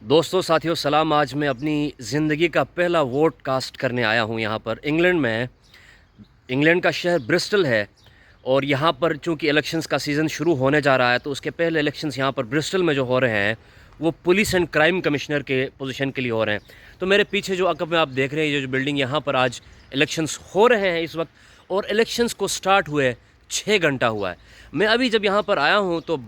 दोस्तों साथियों सलाम। आज मैं अपनी ज़िंदगी का पहला वोट कास्ट करने आया हूँ यहाँ पर इंग्लैंड में। इंग्लैंड का शहर ब्रिस्टल है और यहाँ पर चूँकि इलेक्शंस का सीज़न शुरू होने जा रहा है तो उसके पहले इलेक्शंस यहाँ पर ब्रिस्टल में जो हो रहे हैं वो पुलिस एंड क्राइम कमिश्नर के पोजीशन के लिए हो रहे हैं। तो मेरे पीछे जो अकब में आप देख रहे हैं ये जो बिल्डिंग, यहाँ पर आज इलेक्शंस हो रहे हैं इस वक्त, और इलेक्शंस को स्टार्ट हुए 6 घंटा हुआ है। मैं अभी जब यहाँ पर आया हूँ तो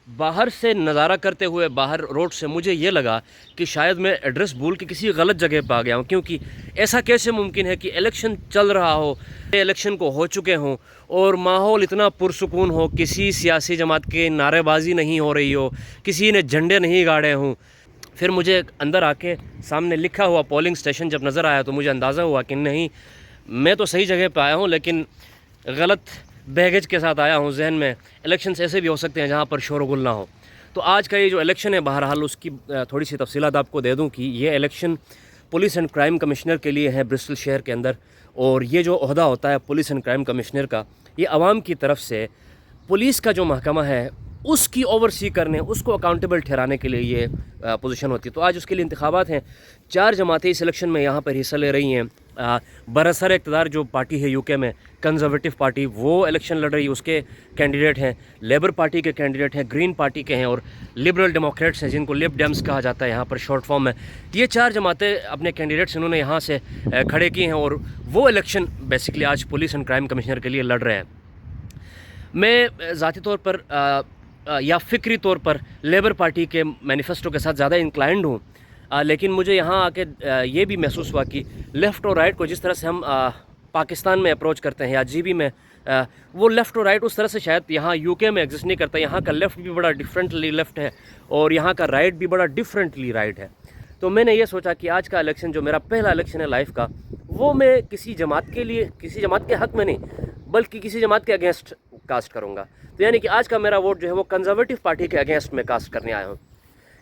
बाहर से नज़ारा करते हुए बाहर रोड से मुझे ये लगा कि शायद मैं एड्रेस भूल के किसी गलत जगह पर आ गया हूँ, क्योंकि ऐसा कैसे मुमकिन है कि इलेक्शन चल रहा हो, इलेक्शन को हो चुके हों और माहौल इतना पुरसुकून हो, किसी सियासी जमात के नारेबाजी नहीं हो रही हो, किसी ने झंडे नहीं गाड़े हों। फिर मुझे अंदर आके सामने लिखा हुआ पोलिंग स्टेशन जब नज़र आया तो मुझे अंदाज़ा हुआ कि नहीं, मैं तो सही जगह पर आया हूँ लेकिन गलत बैगेज के साथ आया हूँ। जहन में इलेक्शंस ऐसे भी हो सकते हैं जहाँ पर शोरगुल ना हो। तो आज का ये जो इलेक्शन है, बहरहाल उसकी थोड़ी सी तफसीलात आपको दे दूँ कि ये election police and crime commissioner के लिए है ब्रिस्टल शहर के अंदर। और ये जो ओहदा होता है पुलिस एंड क्राइम कमिश्नर का, ये आवाम की तरफ से पुलिस का जो महकमा है उसकी ओवरसी करने, उसको अकाउंटेबल ठहराने के लिए ये पोजीशन होती है। तो आज उसके लिए इंतखाबात हैं। 4 जमातें इस इलेक्शन में यहाँ पर हिस्सा ले रही हैं। बरसर इक़्तिदार जो पार्टी है यूके में, कंजर्वेटिव पार्टी, वो इलेक्शन लड़ रही है, उसके कैंडिडेट हैं। लेबर पार्टी के कैंडिडेट हैं, ग्रीन पार्टी के हैं, और लिबरल डेमोक्रेट्स हैं जिनको लिब डेम्स कहा जाता है यहाँ पर शॉर्ट फॉर्म में। ये 4 जमातें अपने कैंडिडेट्स इन्होंने यहाँ से खड़े किए हैं और वो इलेक्शन बेसिकली आज पुलिस एंड क्राइम कमिश्नर के लिए लड़ रहे हैं। मैं ज़ाती तौर पर या फ़िक्री तौर पर लेबर पार्टी के मैनिफेस्टो के साथ ज़्यादा इंक्लाइंड हूँ, लेकिन मुझे यहाँ आके ये भी महसूस हुआ कि लेफ़्ट और राइट को जिस तरह से हम पाकिस्तान में अप्रोच करते हैं या जीबी में, वो लेफ़्ट और राइट उस तरह से शायद यहाँ यूके में एग्जिस्ट नहीं करता। यहाँ का लेफ़्ट भी बड़ा डिफरेंटली लेफ़्ट है और यहाँ का राइट भी बड़ा डिफरेंटली राइट है। तो मैंने ये सोचा कि आज का इलेक्शन जो मेरा पहला इलेक्शन है लाइफ का, वो मैं किसी जमात के लिए, किसी जमात के हक़ में नहीं बल्कि किसी जमात के अगेंस्ट कास्ट करूँगा। तो यानी कि आज का मेरा वोट जो है वो कंजर्वेटिव पार्टी के अगेंस्ट में कास्ट करने आया हूँ।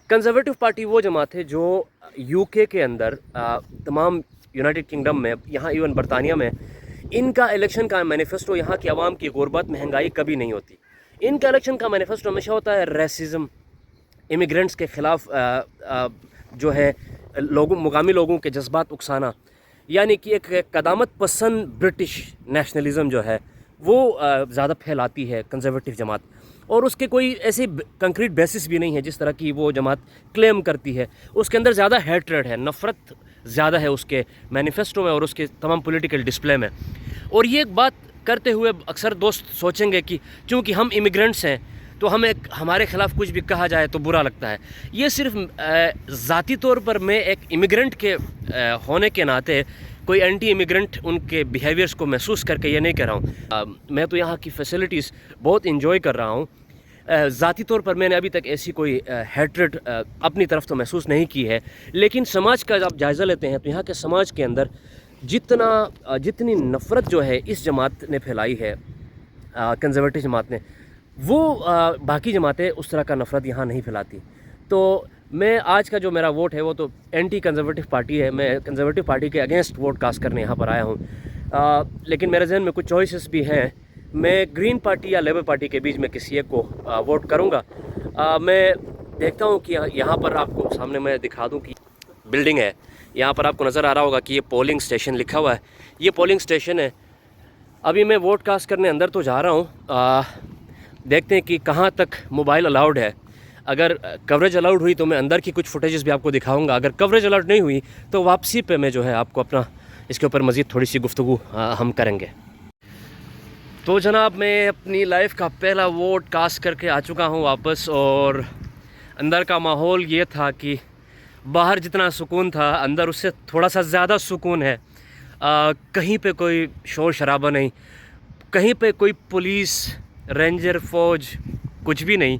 कंजर्वेटिव पार्टी वो जमात है जो यूके के अंदर, तमाम यूनाइटेड किंगडम में, यहाँ इवन बरतानिया में, इनका इलेक्शन का मैनिफेस्टो यहाँ की आवाम की गुर्बत, महंगाई कभी नहीं होती। इनका इलेक्शन का मैनिफेस्टो हमेशा होता है रेसिज्म, इमिग्रेंट्स के ख़िलाफ़ जो है लोगों, मुकामी लोगों के जज्बात उकसाना, यानी कि एक कदामत पसंद ब्रिटिश नेशनलिज़म जो है वो ज़्यादा फैलाती है कंजर्वेटिव जमात। और उसके कोई ऐसे कंक्रीट बेसिस भी नहीं है जिस तरह की वो जमात क्लेम करती है। उसके अंदर ज़्यादा हेट्रेड है, नफ़रत ज़्यादा है उसके मैनिफेस्टो में और उसके तमाम पॉलिटिकल डिस्प्ले में। और ये एक बात करते हुए अक्सर दोस्त सोचेंगे कि चूँकि हम इमिग्रेंट्स हैं तो हमें हमारे ख़िलाफ़ कुछ भी कहा जाए तो बुरा लगता है। ये सिर्फ ज़ाती तौर पर मैं एक इमिग्रेंट के होने के नाते कोई एंटी इमिग्रेंट उनके बिहेवियर्स को महसूस करके ये नहीं कह रहा हूँ। मैं तो यहाँ की फैसिलिटीज़ बहुत इंजॉय कर रहा हूँ। ज़ाती तौर पर मैंने अभी तक ऐसी कोई हेट्रेड अपनी तरफ तो महसूस नहीं की है। लेकिन समाज का जब जायज़ा लेते हैं तो यहाँ के समाज के अंदर जितनी नफ़रत जो है इस जमात ने फैलाई है, कंजर्वेटिव जमात ने, वो बाकी जमातें उस तरह का नफ़रत यहाँ नहीं फैलाती। तो मैं आज का जो मेरा वोट है वो तो एंटी कंजर्वेटिव पार्टी है। मैं कंजर्वेटिव पार्टी के अगेंस्ट वोट कास्ट करने यहाँ पर आया हूँ। लेकिन मेरे जहन में कुछ चॉइसेस भी हैं। मैं ग्रीन पार्टी या लेबर पार्टी के बीच में किसी एक को वोट करूँगा। मैं देखता हूँ कि यहाँ पर आपको सामने मैं दिखा दूँ कि बिल्डिंग है, यहाँ पर आपको नज़र आ रहा होगा कि ये पोलिंग स्टेशन लिखा हुआ है। ये पोलिंग स्टेशन है। अभी मैं वोट कास्ट करने अंदर तो जा रहा हूँ, देखते हैं कि कहाँ तक मोबाइल अलाउड है। अगर कवरेज अलाउड हुई तो मैं अंदर की कुछ फुटेजेस भी आपको दिखाऊंगा। अगर कवरेज अलाउड नहीं हुई तो वापसी पे मैं जो है आपको अपना इसके ऊपर मज़ीद थोड़ी सी गुफ्तगू हम करेंगे। तो जनाब, मैं अपनी लाइफ का पहला वोट कास्ट करके आ चुका हूँ वापस, और अंदर का माहौल ये था कि बाहर जितना सुकून था अंदर उससे थोड़ा सा ज़्यादा सुकून है। कहीं पे कोई शोर शराबा नहीं, कहीं पे कोई पुलिस, रेंजर, फ़ौज, कुछ भी नहीं।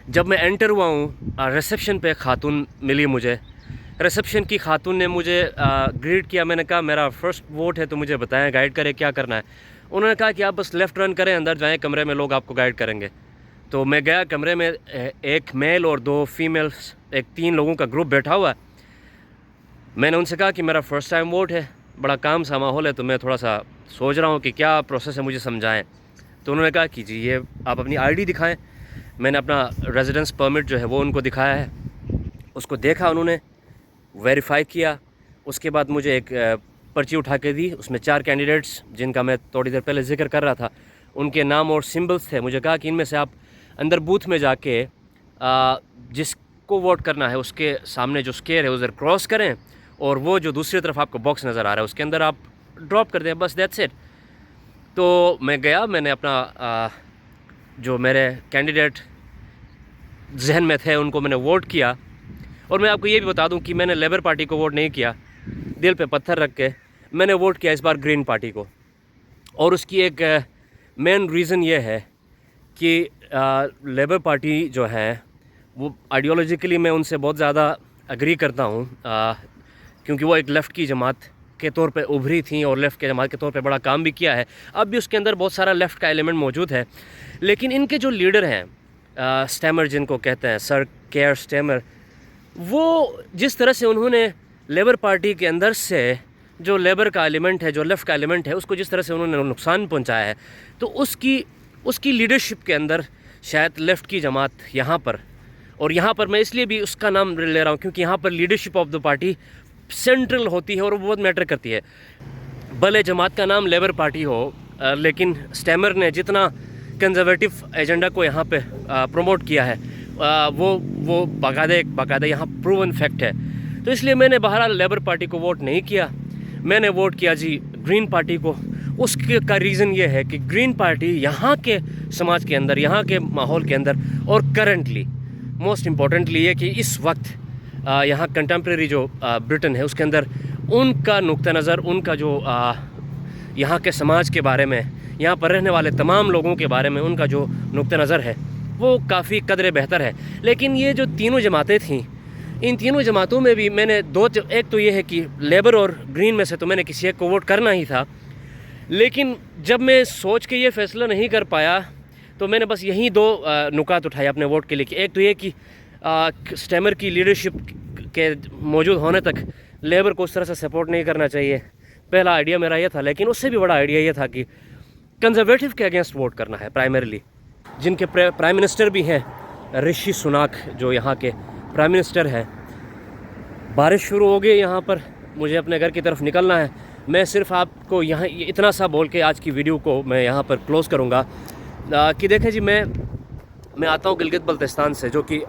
जब मैं एंटर हुआ हूँ, रिसेप्शन पे खातून मिली मुझे। रिसेप्शन की खातून ने मुझे ग्रीट किया। मैंने कहा मेरा फ़र्स्ट वोट है तो मुझे बताएं, गाइड करें क्या करना है। उन्होंने कहा कि आप बस लेफ़्ट रन करें, अंदर जाएं कमरे में, लोग आपको गाइड करेंगे। तो मैं गया कमरे में, एक मेल और 2 फीमेल्स, एक 3 लोगों का ग्रुप बैठा हुआ है। मैंने उनसे कहा कि मेरा फ़र्स्ट टाइम वोट है, बड़ा काम सा माहौल है, तो मैं थोड़ा सा सोच रहा हूँ कि क्या प्रोसेस है, मुझे समझाएँ। तो उन्होंने कहा कि जी ये आप अपनी आईडी दिखाएं। मैंने अपना रेजिडेंस परमिट जो है वो उनको दिखाया है। उसको देखा उन्होंने, वेरीफाई किया, उसके बाद मुझे एक पर्ची उठा के दी, उसमें 4 कैंडिडेट्स जिनका मैं थोड़ी देर पहले जिक्र कर रहा था उनके नाम और सिंबल्स थे। मुझे कहा कि इनमें से आप अंदर बूथ में जाके जिसको वोट करना है उसके सामने जो स्क्वायर है उधर क्रॉस करें और वो जो दूसरी तरफ आपको बॉक्स नज़र आ रहा है उसके अंदर आप ड्रॉप कर दें, बस दैट्स इट। तो मैं गया, मैंने अपना जो मेरे कैंडिडेट जहन में थे उनको मैंने वोट किया। और मैं आपको ये भी बता दूं कि मैंने लेबर पार्टी को वोट नहीं किया, दिल पे पत्थर रख के मैंने वोट किया इस बार ग्रीन पार्टी को। और उसकी एक मेन रीज़न ये है कि लेबर पार्टी जो है वो आइडियोलॉजिकली मैं उनसे बहुत ज़्यादा एग्री करता हूँ, क्योंकि वो एक लेफ़्ट की जमात के तौर पे उभरी थी और लेफ़्ट के जमात के तौर पे बड़ा काम भी किया है। अब भी उसके अंदर बहुत सारा लेफ़्ट का एलिमेंट मौजूद है, लेकिन इनके जो लीडर हैं स्टेमर जिनको कहते हैं, सर केयर स्टेमर, वो जिस तरह से उन्होंने लेबर पार्टी के अंदर से जो लेबर का एलिमेंट है, जो लेफ़्ट का एलिमेंट है, उसको जिस तरह से उन्होंने नुकसान पहुंचाया है, तो उसकी लीडरशिप के अंदर शायद लेफ़्ट की जमात यहाँ पर, और यहाँ पर मैं इसलिए भी उसका नाम ले रहा हूँ क्योंकि यहाँ पर leadership of the party central होती है और वो बहुत मैटर करती है। भले जमात का नाम लेबर पार्टी हो, लेकिन स्टेमर ने जितना कंजर्वेटिव एजेंडा को यहाँ पे प्रमोट किया है वो बाकायदा यहाँ प्रूवन फैक्ट है। तो इसलिए मैंने बहरहाल लेबर पार्टी को वोट नहीं किया, मैंने वोट किया जी ग्रीन पार्टी को। उसके का रीज़न ये है कि ग्रीन पार्टी यहाँ के समाज के अंदर, यहाँ के माहौल के अंदर, और करंटली मोस्ट इम्पॉर्टेंटली ये कि इस वक्त यहाँ कंटेम्प्रेरी जो ब्रिटेन है उसके अंदर उनका नुक्ता नज़र, उनका जो यहाँ के समाज के बारे में, यहाँ पर रहने वाले तमाम लोगों के बारे में उनका जो नुक्ता नज़र है वो काफ़ी कदरे बेहतर है। लेकिन ये जो तीनों जमातें थीं, इन तीनों जमातों में भी मैंने एक तो ये है कि लेबर और ग्रीन में से तो मैंने किसी एक को वोट करना ही था, लेकिन जब मैं सोच के ये फ़ैसला नहीं कर पाया तो मैंने बस यही 2 नुकात उठाए अपने वोट के लिए कि एक तो ये कि स्टेमर की लीडरशिप के मौजूद होने तक लेबर को उस तरह से सपोर्ट नहीं करना चाहिए, पहला आइडिया मेरा ये था। लेकिन उससे भी बड़ा आइडिया ये था कि कंजर्वेटिव के अगेंस्ट वोट करना है प्राइमरीली, जिनके प्राइम मिनिस्टर भी हैं ऋषि सुनाक, जो यहाँ के प्राइम मिनिस्टर हैं। बारिश शुरू हो गई यहाँ पर, मुझे अपने घर की तरफ निकलना है। मैं सिर्फ आपको यहाँ इतना सा बोल के आज की वीडियो को मैं यहाँ पर क्लोज़ करूँगा कि देखें जी, मैं आता हूँ गिलगित बल्तिस्तान से, जो कि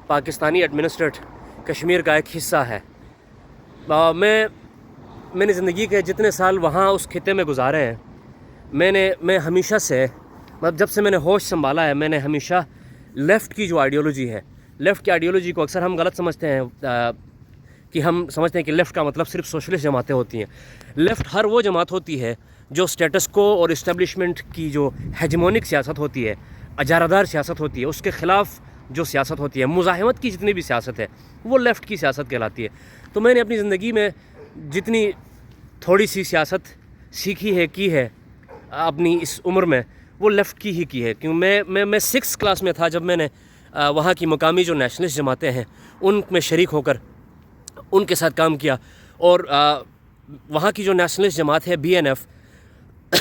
पाकिस्तानी एडमिनिस्ट्रेट कश्मीर का एक हिस्सा है। मैंने ज़िंदगी के जितने साल वहाँ उस खिते में गुजारे हैं, मैं हमेशा से, मतलब जब से मैंने होश संभाला है, मैंने हमेशा लेफ़्ट की जो आइडियोलॉजी है, लेफ़्ट की आइडियोलॉजी को अक्सर हम गलत समझते हैं कि हम समझते हैं कि लेफ़्ट का मतलब सिर्फ सोशलिस्ट जमातें होती हैं। लेफ़्ट हर वो जमात होती है जो स्टेटस को और इस्टेब्लिशमेंट की जो हेजेमोनिक सियासत होती है, अजारादार सियासत होती है, उसके ख़िलाफ़ जो सियासत होती है, मुज़ाहमत की जितनी भी सियासत है, वो लेफ़्ट की सियासत कहलाती है। तो मैंने अपनी ज़िंदगी में जितनी थोड़ी सी सियासत सीखी है, की है अपनी इस उम्र में, वो लेफ़्ट की ही की है। क्यों मैं 6th क्लास में था जब मैंने वहाँ की मकामी जो नेशनलिस्ट जमातें हैं उनमें शरीक होकर उनके साथ काम किया। और वहाँ की जो नेशनलिस्ट जमात है BNF,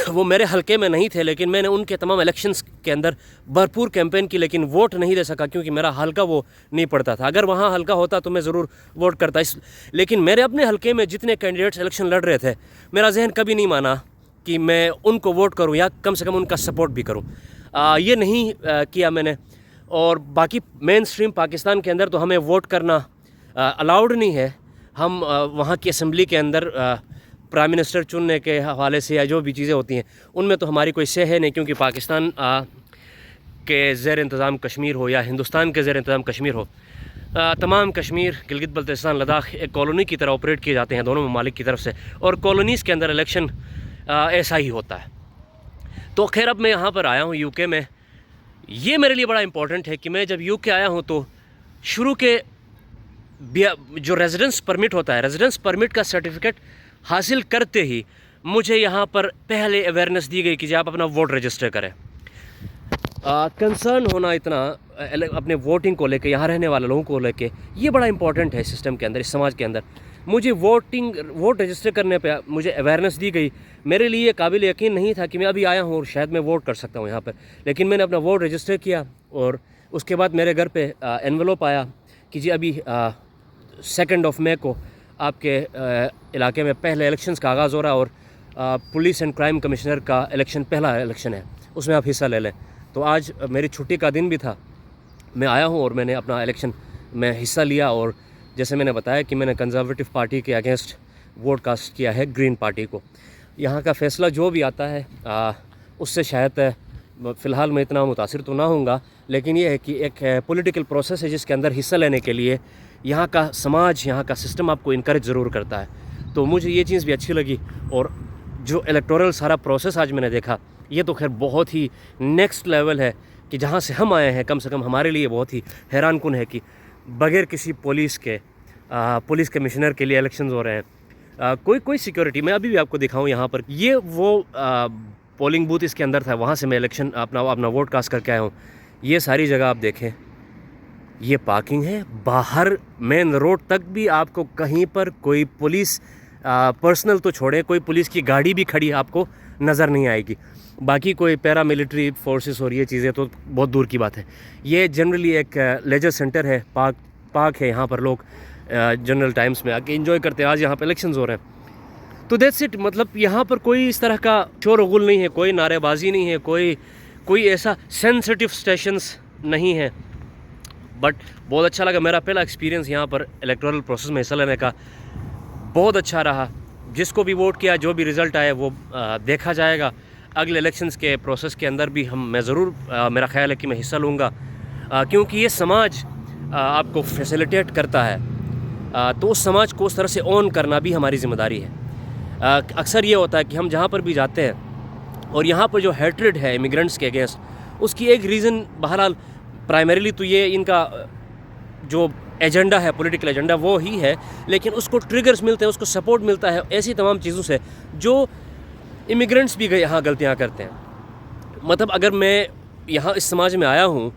वो मेरे हलके में नहीं थे, लेकिन मैंने उनके तमाम इलेक्शंस के अंदर भरपूर कैंपेन की, लेकिन वोट नहीं दे सका क्योंकि मेरा हलका वो नहीं पड़ता था। अगर वहाँ हलका होता तो मैं ज़रूर वोट करता। लेकिन मेरे अपने हलके में जितने कैंडिडेट्स इलेक्शन लड़ रहे थे, मेरा जहन कभी नहीं माना कि मैं उनको वोट करूं या कम से कम उनका सपोर्ट भी करूं। ये नहीं किया मैंने। और बाकी मेन स्ट्रीम पाकिस्तान के अंदर तो हमें वोट करना अलाउड नहीं है। हम वहाँ की असम्बली के अंदर प्राइम मिनिस्टर चुनने के हवाले से या जो भी चीज़ें होती हैं उनमें तो हमारी कोई से है नहीं, क्योंकि पाकिस्तान के ज़ेर इंतज़ाम कश्मीर हो या हिंदुस्तान के ज़ेर इंतज़ाम कश्मीर हो, तमाम कश्मीर, गिलगित बल्तिस्तान, लद्दाख एक कॉलोनी की तरह ऑपरेट किए जाते हैं दोनों ममालिक की तरफ से, और कॉलोनीज़ के अंदर इलेक्शन ऐसा ही होता है। तो खैर अब मैं यहाँ पर आया हूँ UK में। ये मेरे लिए बड़ा इम्पोर्टेंट है कि मैं जब UK आया हूँ तो शुरू के जो रेजिडेंस परमिट होता है, रेजिडेंस परमिट का सर्टिफिकेट हासिल करते ही मुझे यहाँ पर पहले अवेयरनेस दी गई कि आप अपना वोट रजिस्टर करें। कंसर्न होना इतना अपने वोटिंग को लेके, यहाँ रहने वाले लोगों को लेके, ये बड़ा इंपॉर्टेंट है सिस्टम के अंदर, इस समाज के अंदर। मुझे वोट रजिस्टर करने पे मुझे अवेयरनेस दी गई। मेरे लिए काबिल यकीन नहीं था कि मैं अभी आया हूँ और शायद मैं वोट कर सकता हूँ यहाँ पर, लेकिन मैंने अपना वोट रजिस्टर किया और उसके बाद मेरे घर पे एनवेलोप आया कि जी अभी 2 मई को आपके इलाके में पहले इलेक्शंस का आगाज़ हो रहा है और पुलिस एंड क्राइम कमिश्नर का इलेक्शन पहला इलेक्शन है, उसमें आप हिस्सा ले लें। तो आज मेरी छुट्टी का दिन भी था, मैं आया हूँ और मैंने अपना इलेक्शन में हिस्सा लिया। और जैसे मैंने बताया कि मैंने कंजर्वेटिव पार्टी के अगेंस्ट वोट कास्ट किया है, ग्रीन पार्टी को। यहाँ का फ़ैसला जो भी आता है उससे शायद फ़िलहाल मैं इतना मुतासिर तो ना होऊंगा, लेकिन ये है कि एक पॉलिटिकल प्रोसेस है जिसके अंदर हिस्सा लेने के लिए यहाँ का समाज, यहाँ का सिस्टम आपको इनकरेज ज़रूर करता है। तो मुझे ये चीज़ भी अच्छी लगी। और जो इलेक्टोरल सारा प्रोसेस आज मैंने देखा, ये तो खैर बहुत ही नेक्स्ट लेवल है कि जहाँ से हम आए हैं, कम से कम हमारे लिए बहुत ही हैरानकुन है कि बगैर किसी पुलिस कमिश्नर के लिए इलेक्शंस हो रहे हैं। कोई सिक्योरिटी, मैं अभी भी आपको दिखाऊं यहाँ पर, ये वो पोलिंग बूथ इसके अंदर था, वहाँ से मैं इलेक्शन अपना वोट कास्ट करके आया हूँ। ये सारी जगह आप देखें, ये पार्किंग है, बाहर मेन रोड तक भी आपको कहीं पर कोई पुलिस पर्सनल तो छोड़े, कोई पुलिस की गाड़ी भी खड़ी आपको नज़र नहीं आएगी। बाकी कोई पैरामिलिट्री फोर्सेस और ये चीज़ें तो बहुत दूर की बात है। ये जनरली एक लेजर सेंटर है, पार्क है, यहाँ पर लोग जनरल टाइम्स में आके एंजॉय करते हैं। आज यहाँ पे इलेक्शंस हो रहे हैं, तो दैट्स इट। मतलब यहाँ पर कोई इस तरह का शोर गुल नहीं है, कोई नारेबाजी नहीं है, कोई ऐसा सेंसिटिव स्टेशंस नहीं है। बट बहुत अच्छा लगा, मेरा पहला एक्सपीरियंस यहाँ पर इलेक्टोरल प्रोसेस में हिस्सा लेने का बहुत अच्छा रहा। जिसको भी वोट किया, जो भी रिज़ल्ट आया वो देखा जाएगा। अगले इलेक्शंस के प्रोसेस के अंदर भी मैं ज़रूर, मेरा ख्याल है कि मैं हिस्सा लूँगा, क्योंकि ये समाज आपको फैसिलिटेट करता है, तो उस समाज को उस तरह से ऑन करना भी हमारी ज़िम्मेदारी है। अक्सर ये होता है कि हम जहाँ पर भी जाते हैं और यहाँ पर जो हेट्रेड है इमिग्रेंट्स के अगेंस्ट, उसकी एक रीज़न बहरहाल प्राइमरीली तो ये इनका जो एजेंडा है, पॉलिटिकल एजेंडा, वो ही है, लेकिन उसको ट्रिगर्स मिलते हैं, उसको सपोर्ट मिलता है ऐसी तमाम चीज़ों से जो इमिग्रेंट्स भी यहाँ गलतियाँ करते हैं। मतलब अगर मैं यहाँ इस समाज में आया हूँ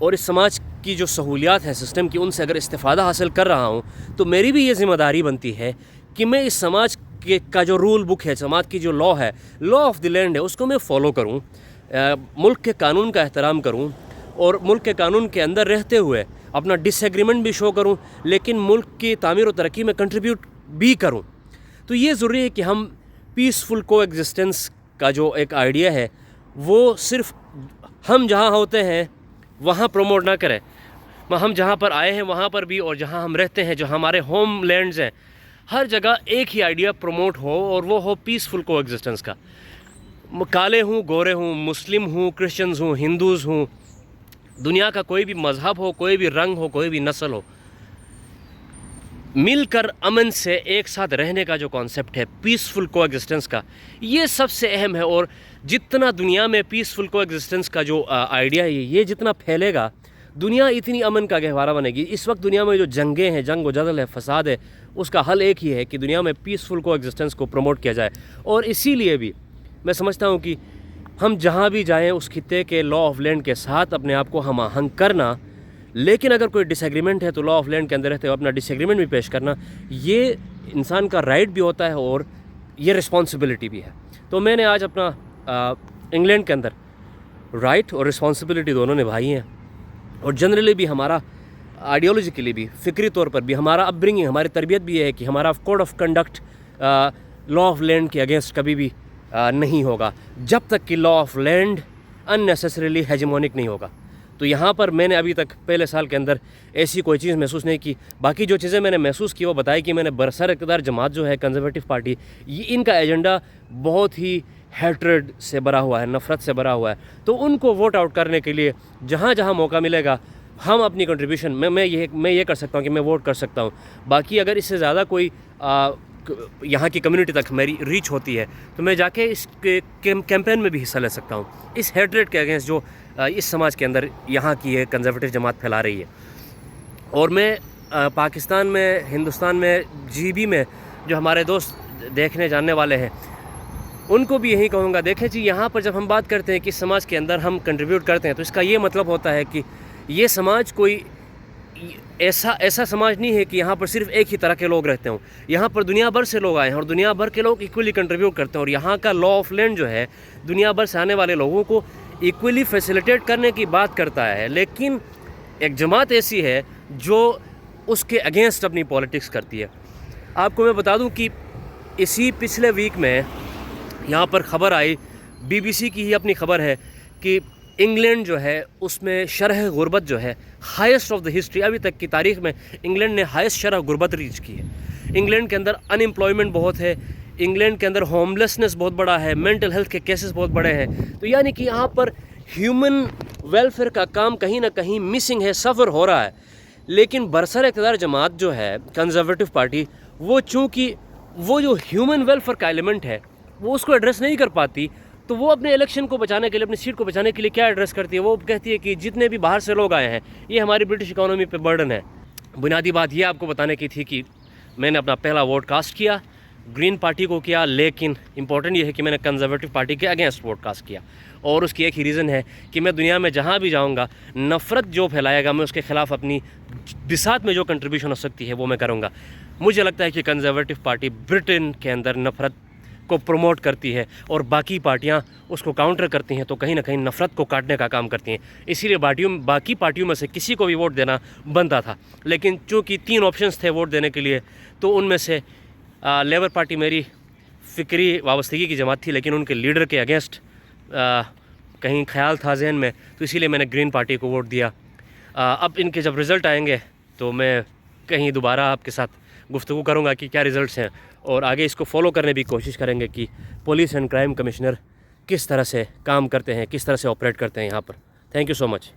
और इस समाज की जो सहूलियात हैं सिस्टम की, उनसे अगर इस्तिफ़ादा हासिल कर रहा हूँ, तो मेरी भी ये ज़िम्मेदारी बनती है कि मैं इस समाज का जो रूल बुक है, समाज की जो लॉ है, लॉ ऑफ द लैंड है, उसको मैं फ़ॉलो करूँ, मुल्क के कानून का एहतराम करूँ और मुल्क के कानून के अंदर रहते हुए अपना डिसएग्रीमेंट भी शो करूँ, लेकिन मुल्क की तामीर और तरक्की में कंट्रीब्यूट भी करूँ। तो ये ज़रूरी है कि हम पीसफुल को एग्जिस्टेंस का जो एक आइडिया है वो सिर्फ हम जहाँ होते हैं वहाँ प्रमोट ना करें। हम जहाँ पर आए हैं वहाँ पर भी, और जहाँ हम रहते हैं, जो हमारे होम लैंड्स हैं, हर जगह एक ही आइडिया प्रमोट हो, और वो हो पीसफुल को एग्जिस्टेंस का। काले हूँ, गोरे हूँ, मुस्लिम हूँ, क्रिश्चियंस हूँ, हिंदूज़ हूँ, दुनिया का कोई भी मज़हब हो, कोई भी रंग हो, कोई भी नस्ल हो, मिलकर अमन से एक साथ रहने का जो कॉन्सेप्ट है पीसफुल को एग्जिस्टेंस का, ये सबसे अहम है। और जितना दुनिया में पीसफुल को एग्जिस्टेंस का जो आइडिया है, ये जितना फैलेगा, दुनिया इतनी अमन का गहवारा बनेगी। इस वक्त दुनिया में जो जंगें हैं, जंग व जदल है, फसाद है, उसका हल एक ही है कि दुनिया में पीसफुल को एग्जिस्टेंस को प्रमोट किया जाए। और इसीलिए भी मैं समझता हूँ कि हम जहाँ भी जाएँ उस खित्ते के लॉ ऑफ लैंड के साथ अपने आप को हम आहंग करना, लेकिन अगर कोई डिसएग्रीमेंट है तो लॉ ऑफ लैंड के अंदर रहते हुए अपना डिसएग्रीमेंट भी पेश करना, ये इंसान का राइट भी होता है और ये रिस्पॉन्सिबिलिटी भी है। तो मैंने आज अपना इंग्लैंड के अंदर राइट और रिस्पॉन्सिबिलिटी दोनों निभाई हैं। और जनरली भी हमारा आइडियोलॉजिकली भी, फ़िक्री तौर पर भी, हमारा अपब्रिंगिंग, हमारी तरबियत भी ये है कि हमारा code of conduct law of land के अगेंस्ट कभी भी नहीं होगा, जब तक कि law of land unnecessarily hegemonic नहीं होगा। तो यहाँ पर मैंने अभी तक पहले साल के अंदर ऐसी कोई चीज़ महसूस नहीं की। बाकी जो चीज़ें मैंने महसूस की वो बताई कि मैंने बरसर इक़्तिदार जमात जो है कंजर्वेटिव पार्टी, ये इनका एजेंडा बहुत ही हैट्रेड से भरा हुआ है, नफ़रत से भरा हुआ है। तो उनको वोट आउट करने के लिए जहाँ जहाँ मौका मिलेगा हम अपनी कंट्रीब्यूशन मैं ये कर सकता हूँ कि मैं वोट कर सकता हूँ। बाकी अगर इससे ज़्यादा कोई यहाँ की कम्युनिटी तक मेरी रीच होती है तो मैं जाके इस कैंपेन में भी हिस्सा ले सकता हूँ, इस हेट्रेड के अगेंस्ट जो इस समाज के अंदर यहाँ की ये कंजर्वेटिव जमात फैला रही है। और मैं पाकिस्तान में, हिंदुस्तान में, GB में जो हमारे दोस्त देखने जानने वाले हैं उनको भी यही कहूँगा, देखें जी, यहाँ पर जब हम बात करते हैं कि समाज के अंदर हम कंट्रीब्यूट करते हैं तो इसका ये मतलब होता है कि ये समाज कोई ऐसा समाज नहीं है कि यहाँ पर सिर्फ एक ही तरह के लोग रहते हों। यहाँ पर दुनिया भर से लोग आए हैं और दुनिया भर के लोग इक्वली कंट्रीब्यूट करते हैं। और यहाँ का लॉ ऑफ लैंड जो है दुनिया भर से आने वाले लोगों को इक्वली फैसिलिटेट करने की बात करता है। लेकिन एक जमात ऐसी है जो उसके अगेंस्ट अपनी पॉलिटिक्स करती है। आपको मैं बता दूं कि इसी पिछले वीक में यहाँ पर ख़बर आई, BBC की ही अपनी ख़बर है कि इंग्लैंड जो है उसमें शरह गुर्बत जो है हाईएस्ट ऑफ द हिस्ट्री, अभी तक की तारीख़ में इंग्लैंड ने हाईएस्ट शरह गुर्बत रीच की है। इंग्लैंड के अंदर अनएम्प्लॉयमेंट बहुत है, इंग्लैंड के अंदर होमलेसनेस बहुत बड़ा है, मेंटल हेल्थ के केसेस बहुत बड़े हैं। तो यानी कि यहाँ पर ह्यूमन वेलफेयर का काम कहीं ना कहीं मिसिंग है, सफ़र हो रहा है। लेकिन बरसर इक़्तिदार जमात जो है कंजर्वेटिव पार्टी, वो चूँकि वो जो ह्यूमन वेलफेयर का एलिमेंट है वो उसको एड्रेस नहीं कर पाती, तो वो अपने इलेक्शन को बचाने के लिए, अपनी सीट को बचाने के लिए क्या एड्रेस करती है? वो कहती है कि जितने भी बाहर से लोग आए हैं ये हमारी ब्रिटिश इकोनॉमी पे बर्डन है। बुनियादी बात ये आपको बताने की थी कि मैंने अपना पहला वोट कास्ट किया, ग्रीन पार्टी को किया, लेकिन इंपॉर्टेंट ये है कि मैंने कंजर्वेटिव पार्टी के अगेंस्ट वोट कास्ट किया। और उसकी एक ही रीज़न है कि मैं दुनिया में जहाँ भी जाऊँगा, नफ़रत जो फैलाएगा मैं उसके ख़िलाफ़ अपनी बिसात में जो कंट्रीब्यूशन हो सकती है वो मैं करूँगा। मुझे लगता है कि कंजर्वेटिव पार्टी ब्रिटेन के अंदर नफ़रत को प्रमोट करती है और बाकी पार्टियां उसको काउंटर करती हैं, तो कहीं ना कहीं नफ़रत को काटने का काम करती हैं। इसीलिए बाकी पार्टियों में से किसी को भी वोट देना बनता था, लेकिन चूँकि 3 ऑप्शंस थे वोट देने के लिए, तो उनमें से लेबर पार्टी मेरी फ़िक्री वाबस्तगी की जमात थी, लेकिन उनके लीडर के अगेंस्ट कहीं ख्याल था जहन में, तो इसीलिए मैंने ग्रीन पार्टी को वोट दिया। अब इनके जब रिज़ल्ट आएंगे तो मैं कहीं दोबारा आपके साथ गुफ्तगू करूँगा कि क्या रिज़ल्ट्स हैं, और आगे इसको फॉलो करने की कोशिश करेंगे कि पुलिस एंड क्राइम कमिश्नर किस तरह से काम करते हैं, किस तरह से ऑपरेट करते हैं यहाँ पर। Thank you so much.